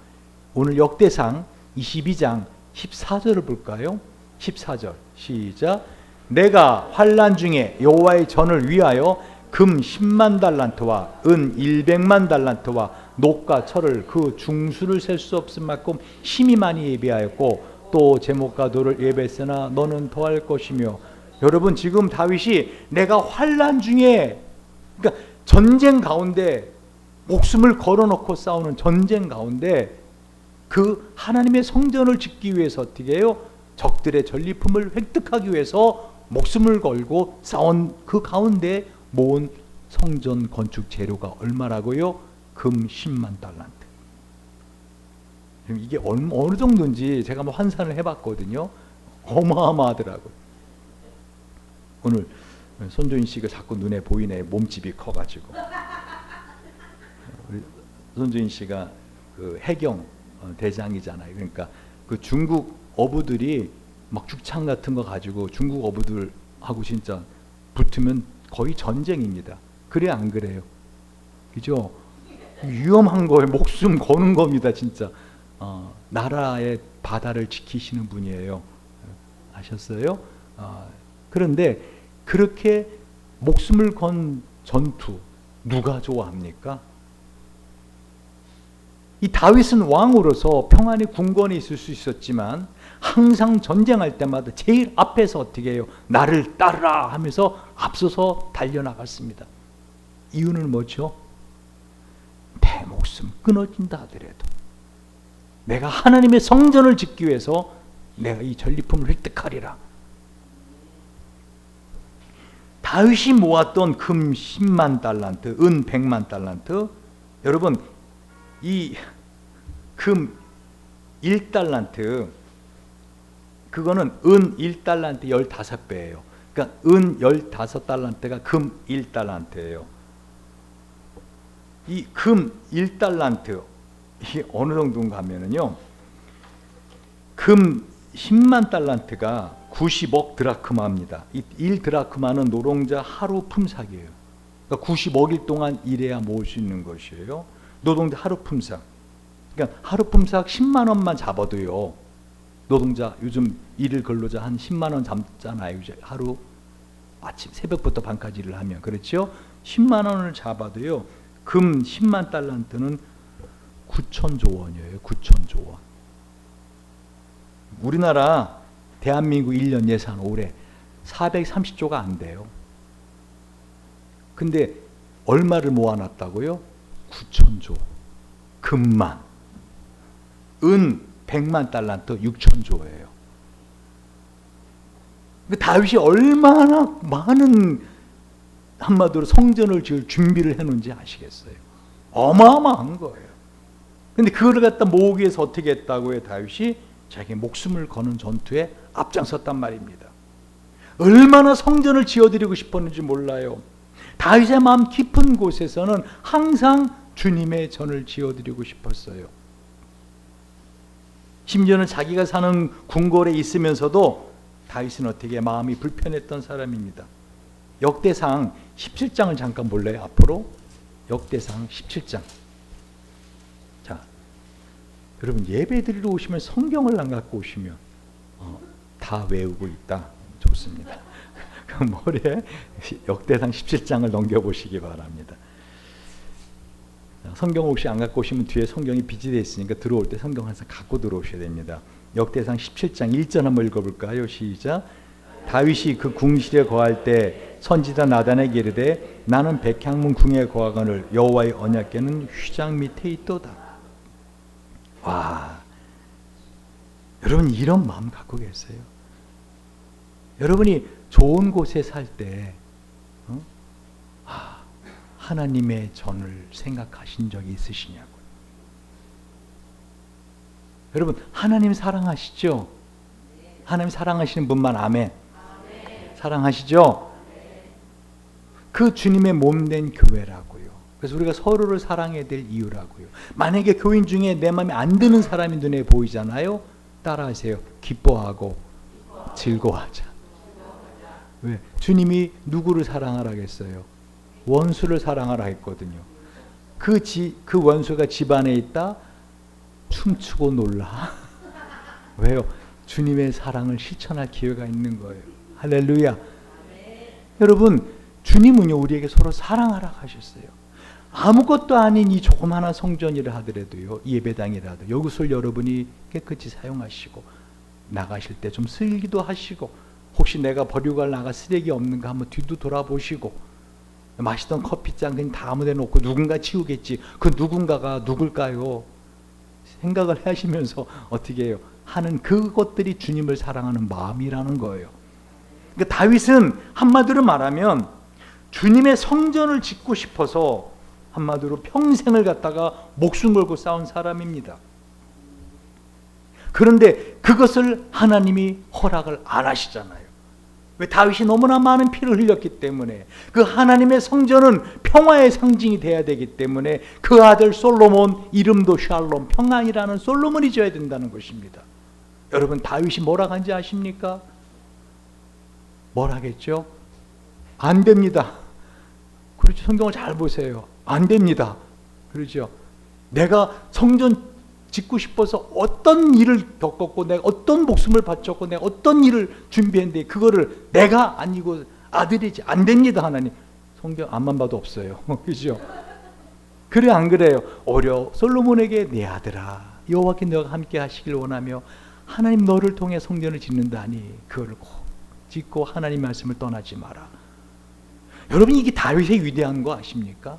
오늘 역대상 22장 14절을 볼까요? 14절 시작. 내가 환난 중에 여호와의 전을 위하여 금 10만 달란트와 은 100만 달란트와 녹과 철을 그 중수를 셀 수 없을 만큼 심히 많이 예비하였고 또 제목과 돌을 예배했으나 너는 더할 것이며. 여러분 지금 다윗이 내가 환난 중에, 그러니까 전쟁 가운데 목숨을 걸어놓고 싸우는 전쟁 가운데 그 하나님의 성전을 짓기 위해서 어떻게 해요? 적들의 전리품을 획득하기 위해서 목숨을 걸고 싸운 그 가운데 모은 성전 건축 재료가 얼마라고요? 금 10만 달란트. 이게 어느 정도인지 제가 한번 환산을 해봤거든요. 어마어마하더라고요. 오늘 손조인 씨가 자꾸 눈에 보이네. 몸집이 커가지고. 우리 손조인 씨가 그 해경 대장이잖아요. 그러니까 그 중국 어부들이 막 죽창 같은 거 가지고 중국 어부들하고 진짜 붙으면 거의 전쟁입니다. 그래 안 그래요? 그죠? 위험한 거에 목숨 거는 겁니다, 진짜. 나라의 바다를 지키시는 분이에요. 아셨어요? 그런데 그렇게 목숨을 건 전투 누가 좋아합니까? 이 다윗은 왕으로서 평안의 궁궐에 있을 수 있었지만 항상 전쟁할 때마다 제일 앞에서 어떻게 해요? 나를 따르라 하면서 앞서서 달려나갔습니다. 이유는 뭐죠? 내 목숨 끊어진다 하더라도 내가 하나님의 성전을 짓기 위해서 내가 이 전리품을 획득하리라. 다윗이 모았던 금 10만 달란트, 은 100만 달란트. 여러분 이 금 1달란트 그거는 은 1달란트 15배예요. 그러니까 은 15달란트가 금 1달란트예요. 이 금 1달란트 이게 어느 정도인가 하면은요, 금 10만 달란트가 90억 드라크마입니다. 이 1드라크마는 노동자 하루 품삯이에요. 그러니까 90억일 동안 일해야 모을 수 있는 것이에요. 노동자 하루 품삯. 그러니까 하루 품삯 10만 원만 잡아도요, 노동자 요즘 일일 근로자 한 10만 원 잡잖아요. 하루 아침 새벽부터 밤까지 일을 하면. 그렇죠? 10만 원을 잡아도요, 금 10만 달란트는 9천조 원이에요. 9천조 원. 우리나라 대한민국 1년 예산 올해 430조가 안 돼요. 근데 얼마를 모아놨다고요? 9천조. 금만. 은 100만 달란트 6천조예요. 다윗이 얼마나 많은 한마디로 성전을 지을 준비를 해놓은지 아시겠어요? 어마어마한 거예요. 근데 그걸 갖다 모으기 위해서 어떻게 했다고요? 다윗이 자기 목숨을 거는 전투에 앞장섰단 말입니다. 얼마나 성전을 지어드리고 싶었는지 몰라요. 다윗의 마음 깊은 곳에서는 항상 주님의 전을 지어드리고 싶었어요. 심지어는 자기가 사는 궁궐에 있으면서도 다윗은 어떻게 마음이 불편했던 사람입니다. 역대상 17장을 잠깐 볼래요? 앞으로 역대상 17장. 자, 여러분 예배 드리러 오시면 성경을 안 갖고 오시면 다 외우고 있다. 좋습니다. 그 머리에 역대상 17장을 넘겨보시기 바랍니다. 성경 혹시 안 갖고 오시면 뒤에 성경이 비치되어 있으니까 들어올 때 성경 항상 갖고 들어오셔야 됩니다. 역대상 17장 1절 한번 읽어볼까요? 시작. 다윗이 그 궁실에 거할 때 선지자 나단에게 이르되 나는 백향문 궁에 거하거늘 여호와의 언약궤는 휘장 밑에 있도다. 와, 여러분 이런 마음 갖고 계세요? 여러분이 좋은 곳에 살 때 하나님의 전을 생각하신 적이 있으시냐고요? 여러분 하나님 사랑하시죠? 하나님 사랑하시는 분만 아멘. 사랑하시죠? 그 주님의 몸된 교회라고요. 그래서 우리가 서로를 사랑해야 될 이유라고요. 만약에 교인 중에 내 마음에 안 드는 사람이 눈에 보이잖아요. 따라하세요. 기뻐하고 즐거워하자. 왜? 주님이 누구를 사랑하라 했어요? 원수를 사랑하라 했거든요. 그 원수가 집안에 있다? 춤추고 놀라. 왜요? 주님의 사랑을 실천할 기회가 있는 거예요. 할렐루야. 여러분 주님은요 우리에게 서로 사랑하라 하셨어요. 아무것도 아닌 이 조그마한 성전이라 하더라도요, 예배당이라도 이것을 여러분이 깨끗이 사용하시고 나가실 때 좀 쓸기도 하시고, 혹시 내가 버리고 갈 나가 쓰레기 없는가 한번 뒤도 돌아보시고, 마시던 커피잔 그냥 다 아무 데 놓고 누군가 치우겠지. 그 누군가가 누굴까요? 생각을 하시면서 어떻게 해요? 하는 그것들이 주님을 사랑하는 마음이라는 거예요. 그러니까 다윗은 한마디로 말하면 주님의 성전을 짓고 싶어서 한마디로 평생을 갖다가 목숨 걸고 싸운 사람입니다. 그런데 그것을 하나님이 허락을 안 하시잖아요. 왜? 다윗이 너무나 많은 피를 흘렸기 때문에. 그 하나님의 성전은 평화의 상징이 돼야 되기 때문에 그 아들 솔로몬, 이름도 샬롬, 평안이라는 솔로몬이 져야 된다는 것입니다. 여러분 다윗이 뭐라고 한지 아십니까? 뭘 하겠죠? 안 됩니다. 그렇죠. 성경을 잘 보세요. 안 됩니다. 그렇죠. 내가 성전 짓고 싶어서 어떤 일을 겪었고, 내가 어떤 목숨을 바쳤고, 내가 어떤 일을 준비했는데 그거를 내가 아니고 아들이지, 안 됩니다. 하나님. 성경 앞만 봐도 없어요. 그죠? 그래 안 그래요? 솔로몬에게 내 아들아 여호와께 너가 함께 하시길 원하며 하나님 너를 통해 성전을 짓는다니 그걸 꼭 짓고 하나님 말씀을 떠나지 마라. 여러분 이게 다윗의 위대한 거 아십니까?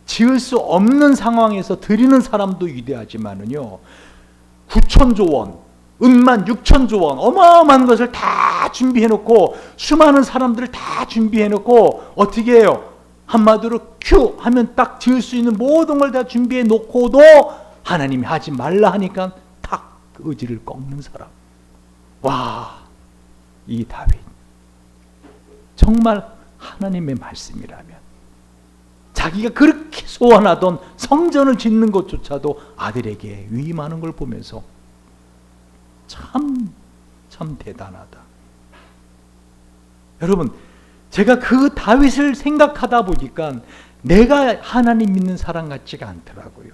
지을 수 없는 상황에서 드리는 사람도 위대하지만은요, 9천조 원, 은만 6천조 원, 어마어마한 것을 다 준비해놓고 수많은 사람들을 다 준비해놓고 어떻게 해요? 한마디로 큐 하면 딱 지을 수 있는 모든 걸 다 준비해놓고도 하나님이 하지 말라 하니까 탁 의지를 꺾는 사람. 와, 이 다윗 정말 하나님의 말씀이라면 자기가 그렇게 소원하던 성전을 짓는 것조차도 아들에게 위임하는 걸 보면서 참 대단하다. 여러분 제가 그 다윗을 생각하다 보니까 내가 하나님 믿는 사람 같지가 않더라고요.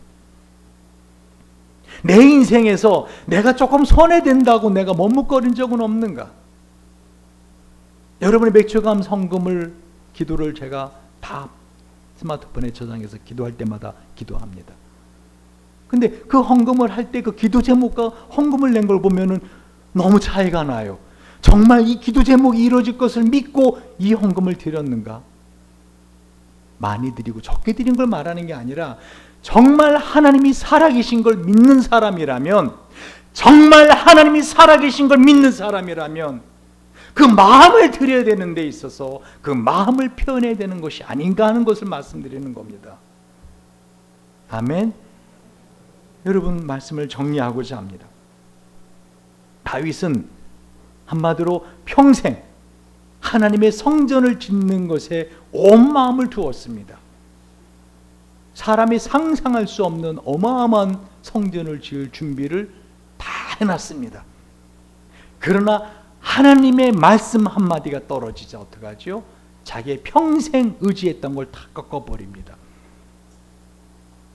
내 인생에서 내가 조금 손해된다고 내가 머뭇거린 적은 없는가? 여러분의 맥주감 성금을 기도를 제가 다 스마트폰에 저장해서 기도할 때마다 기도합니다. 근데 그 헌금을 할 때 그 기도 제목과 헌금을 낸 걸 보면은 너무 차이가 나요. 정말 이 기도 제목이 이루어질 것을 믿고 이 헌금을 드렸는가? 많이 드리고 적게 드린 걸 말하는 게 아니라 정말 하나님이 살아계신 걸 믿는 사람이라면, 정말 하나님이 살아계신 걸 믿는 사람이라면 그 마음을 드려야 되는 데 있어서 그 마음을 표현해야 되는 것이 아닌가 하는 것을 말씀드리는 겁니다. 아멘. 여러분 말씀을 정리하고자 합니다. 다윗은 한마디로 평생 하나님의 성전을 짓는 것에 온 마음을 두었습니다. 사람이 상상할 수 없는 어마어마한 성전을 지을 준비를 다 해놨습니다. 그러나 하나님의 말씀 한마디가 떨어지자 어떡하죠? 자기의 평생 의지했던 걸 다 꺾어버립니다.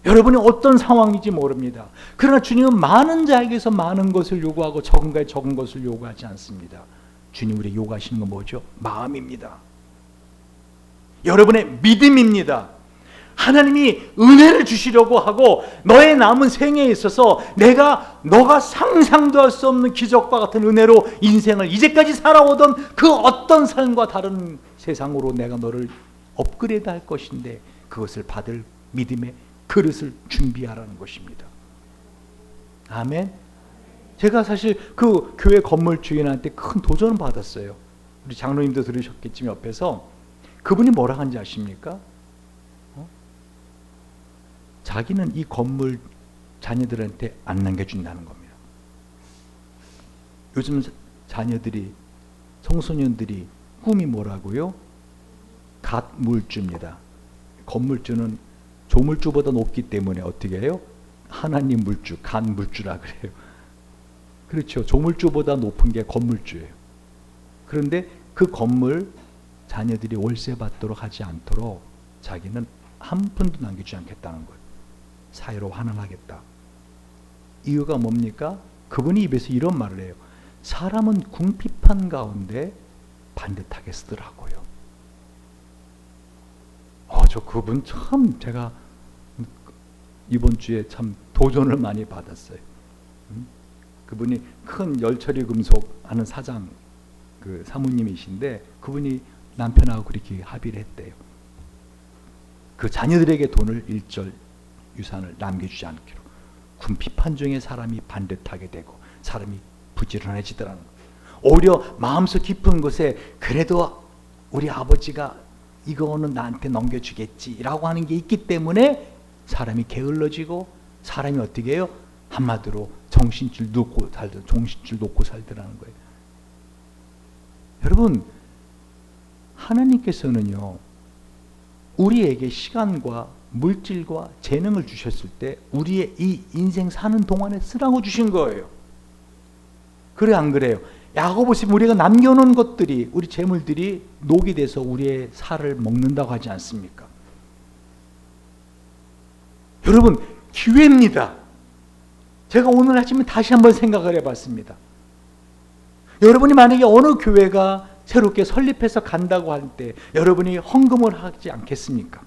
여러분이 어떤 상황인지 모릅니다. 그러나 주님은 많은 자에게서 많은 것을 요구하고 적은 자에 적은 것을 요구하지 않습니다. 주님 우리에게 요구하시는 건 뭐죠? 마음입니다. 여러분의 믿음입니다. 하나님이 은혜를 주시려고 하고 너의 남은 생애에 있어서 너가 상상도 할 수 없는 기적과 같은 은혜로 인생을 이제까지 살아오던 그 어떤 삶과 다른 세상으로 내가 너를 업그레이드 할 것인데 그것을 받을 믿음의 그릇을 준비하라는 것입니다. 아멘. 제가 사실 그 교회 건물 주인한테 큰 도전을 받았어요. 우리 장로님도 들으셨겠지만 옆에서 그분이 뭐라 하는지 아십니까? 자기는 이 건물 자녀들한테 안 남겨준다는 겁니다. 요즘 자녀들이 청소년들이 꿈이 뭐라고요? 갓물주입니다. 건물주는 조물주보다 높기 때문에 어떻게 해요? 하나님 물주, 갓물주라 그래요. 그렇죠. 조물주보다 높은 게 건물주예요. 그런데 그 건물 자녀들이 월세 받도록 하지 않도록 자기는 한 푼도 남기지 않겠다는 거예요. 사회로 환원하겠다. 이유가 뭡니까? 그분이 입에서 이런 말을 해요. 사람은 궁핍한 가운데 반듯하게 쓰더라고요. 저 그분 참 제가 이번 주에 참 도전을 많이 받았어요. 그분이 큰 열처리 금속 하는 사장 그 사모님이신데 그분이 남편하고 그렇게 합의를 했대요. 그 자녀들에게 돈을 일절 유산을 남겨주지 않기로. 궁핍한 중에 사람이 반듯하게 되고 사람이 부지런해지더라는 거예요. 오히려 마음속 깊은 곳에 그래도 우리 아버지가 이거는 나한테 넘겨주겠지라고 하는 게 있기 때문에 사람이 게을러지고 사람이 어떻게 해요? 한마디로 정신줄 놓고 살더라는 거예요. 여러분, 하나님께서는요 우리에게 시간과 물질과 재능을 주셨을 때 우리의 이 인생 사는 동안에 쓰라고 주신 거예요. 그래 안 그래요? 야고보서 우리가 남겨놓은 것들이 우리 재물들이 녹이 돼서 우리의 살을 먹는다고 하지 않습니까? 여러분 기회입니다. 제가 오늘 아침에 다시 한번 생각을 해봤습니다. 여러분이 만약에 어느 교회가 새롭게 설립해서 간다고 할 때 여러분이 헌금을 하지 않겠습니까?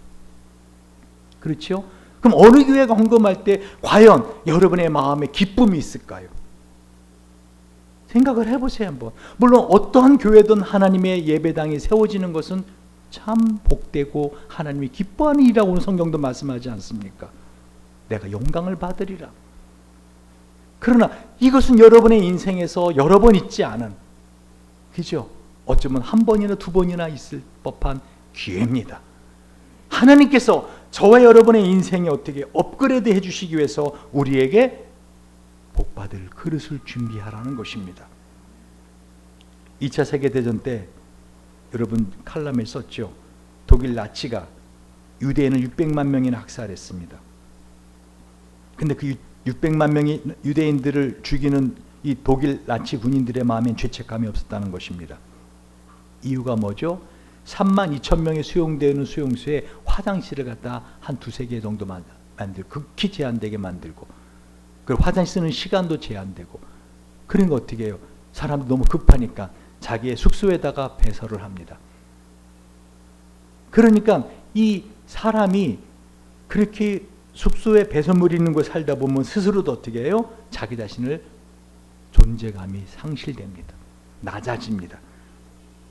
그렇죠? 그럼 어느 교회가 헌금할 때 과연 여러분의 마음에 기쁨이 있을까요? 생각을 해보세요 한번. 물론 어떠한 교회든 하나님의 예배당이 세워지는 것은 참 복되고 하나님이 기뻐하는 일이라고 성경도 말씀하지 않습니까? 내가 영광을 받으리라. 그러나 이것은 여러분의 인생에서 여러 번 있지 않은, 그죠? 어쩌면 한 번이나 두 번이나 있을 법한 기회입니다. 하나님께서 저와 여러분의 인생에 어떻게 업그레이드 해주시기 위해서 우리에게 복받을 그릇을 준비하라는 것입니다. 2차 세계대전 때 여러분 칼럼에 썼죠. 독일 나치가 유대인을 600만 명이나 학살했습니다. 근데 그 600만 명의 유대인들을 죽이는 이 독일 나치 군인들의 마음엔 죄책감이 없었다는 것입니다. 이유가 뭐죠? 3만 2천 명이 수용되는 수용소에 화장실을 갖다 한 두세 개 정도 만들고 극히 제한되게 만들고 그리고 화장실 쓰는 시간도 제한되고 그런 거 어떻게 해요? 사람도 너무 급하니까 자기의 숙소에다가 배설을 합니다. 그러니까 이 사람이 그렇게 숙소에 배설물이 있는 곳에 살다 보면 스스로도 어떻게 해요? 자기 자신을 존재감이 상실됩니다. 낮아집니다.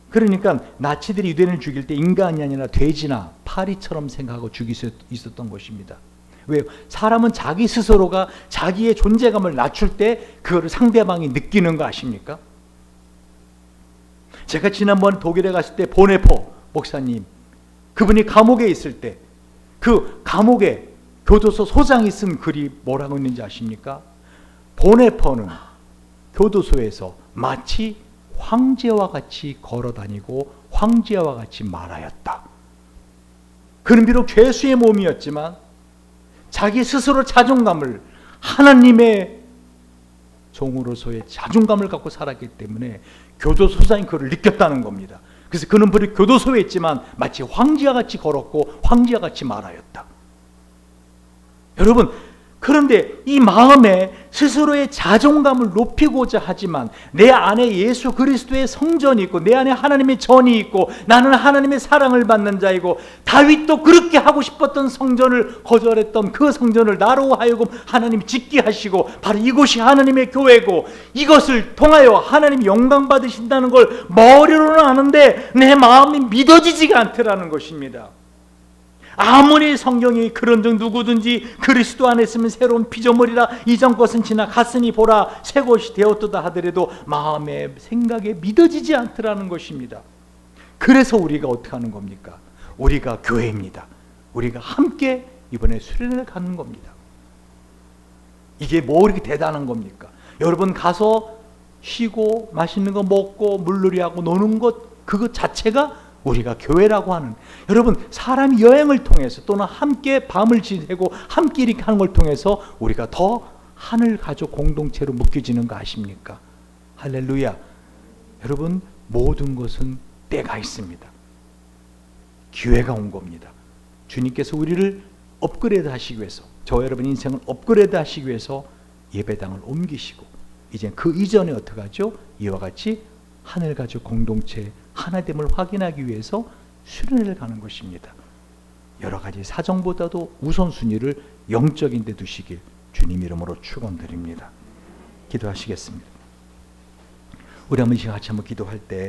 그러니까 나치들이 유대인을 죽일 때 인간이 아니라 돼지나 파리처럼 생각하고 죽일 수 있었던 것입니다. 왜요? 사람은 자기 스스로가 자기의 존재감을 낮출 때 그거를 상대방이 느끼는 거 아십니까? 제가 지난번 독일에 갔을 때 보네포 목사님, 그분이 감옥에 있을 때 그 감옥에 교도소 소장이 쓴 글이 뭐라고 있는지 아십니까? 보네포는 교도소에서 마치 황제와 같이 걸어다니고 황제와 같이 말하였다. 그는 비록 죄수의 몸이었지만 자기 스스로 자존감을, 하나님의 종으로서의 자존감을 갖고 살았기 때문에 교도소장이 그걸 느꼈다는 겁니다. 그래서 그는 비록 교도소에 있지만 마치 황제와 같이 걸었고 황제와 같이 말하였다. 여러분, 그런데 이 마음에 스스로의 자존감을 높이고자 하지만 내 안에 예수 그리스도의 성전이 있고 내 안에 하나님의 전이 있고 나는 하나님의 사랑을 받는 자이고 다윗도 그렇게 하고 싶었던 성전을 거절했던 그 성전을 나로 하여금 하나님이 짓게 하시고 바로 이곳이 하나님의 교회고 이것을 통하여 하나님이 영광 받으신다는 걸 머리로는 아는데 내 마음이 믿어지지가 않더라는 것입니다. 아무리 성경이 그런즉 누구든지 그리스도 안에 있으면 새로운 피조물이라 이전 것은 지나갔으니 보라 새 것이 되었도다 하더라도 마음의 생각에 믿어지지 않더라는 것입니다. 그래서 우리가 어떻게 하는 겁니까? 우리가 교회입니다. 우리가 함께 이번에 수련회를 가는 겁니다. 이게 뭐 이렇게 대단한 겁니까? 여러분 가서 쉬고 맛있는 거 먹고 물놀이하고 노는 것 그것 자체가 우리가 교회라고 하는, 여러분 사람이 여행을 통해서 또는 함께 밤을 지내고 함께 이렇게 하는 걸 통해서 우리가 더 하늘 가족 공동체로 묶여지는 거 아십니까? 할렐루야. 여러분 모든 것은 때가 있습니다. 기회가 온 겁니다. 주님께서 우리를 업그레이드 하시기 위해서, 저 여러분 인생을 업그레이드 하시기 위해서 예배당을 옮기시고 이제 그 이전에 어떻게 하죠? 이와 같이 하늘 가족 공동체 하나됨을 확인하기 위해서 수련회를 가는 것입니다. 여러 가지 사정보다도 우선순위를 영적인 데 두시길 주님 이름으로 축원드립니다. 기도하시겠습니다. 우리 한번 같이 한번 기도할 때